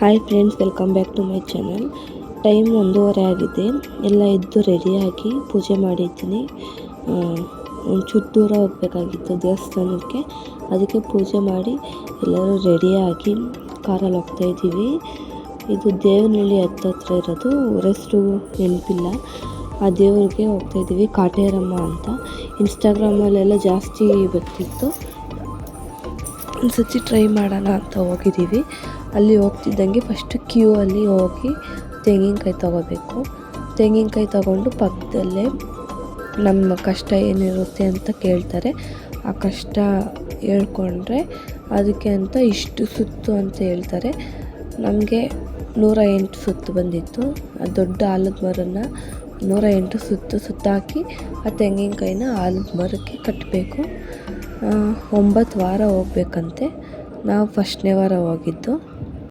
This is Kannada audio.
Hi friends, welcome back to my channel. Time 1:30 ಆಗಿದೆ. ಎಲ್ಲ ಎದ್ದು ರೆಡಿಯಾಗಿ ಪೂಜೆ ಮಾಡಿದ್ದೀನಿ. ಒಂಚೂರು ದೂರ ಹೋಗಬೇಕಾಗಿತ್ತು ದೇವಸ್ಥಾನಕ್ಕೆ. ಅದಕ್ಕೆ ಪೂಜೆ ಮಾಡಿ ಎಲ್ಲರೂ ರೆಡಿಯಾಗಿ ಕಾರಲ್ಲಿ ಹೋಗ್ತಾಯಿದ್ದೀವಿ. ಇದು ದೇವನಹಳ್ಳಿ ಹತ್ರ ಇರೋದು, ಹೆಸರು ನೆನಪಿಲ್ಲ. ಆ ದೇವ್ರಿಗೆ ಹೋಗ್ತಾಯಿದ್ದೀವಿ, ಕಾಟೇರಮ್ಮ ಅಂತ. ಇನ್ಸ್ಟಾಗ್ರಾಮಲ್ಲೆಲ್ಲ ಜಾಸ್ತಿ ಬರ್ತಿತ್ತು. ಒಂದು ಸತಿ ಟ್ರೈ ಮಾಡೋಣ ಅಂತ ಹೋಗಿದ್ದೀವಿ. ಅಲ್ಲಿ ಹೋಗ್ತಿದ್ದಂಗೆ ಫಸ್ಟು ಕ್ಯೂ ಅಲ್ಲಿ ಹೋಗಿ ತೆಂಗಿನಕಾಯಿ ತೊಗೋಬೇಕು. ತೆಂಗಿನಕಾಯಿ ತೊಗೊಂಡು ಪಕ್ಕದಲ್ಲೇ ನಮ್ಮ ಕಷ್ಟ ಏನಿರುತ್ತೆ ಅಂತ ಕೇಳ್ತಾರೆ. ಆ ಕಷ್ಟ ಹೇಳ್ಕೊಂಡ್ರೆ ಅದಕ್ಕೆ ಅಂತ ಇಷ್ಟು ಸುತ್ತು ಅಂತ ಹೇಳ್ತಾರೆ. ನಮಗೆ 108 ಸುತ್ತು ಬಂದಿತ್ತು. ಆ ದೊಡ್ಡ ಆಲದ ಮರನ 108 ಸುತ್ತಾಕಿ ಆ ತೆಂಗಿನಕಾಯಿನ ಆಲದ ಮರಕ್ಕೆ ಕಟ್ಟಬೇಕು. 9 ವಾರ ಹೋಗ್ಬೇಕಂತೆ. ನಾವು ಫಸ್ಟ್ನೇ ವಾರ ಹೋಗಿದ್ದು.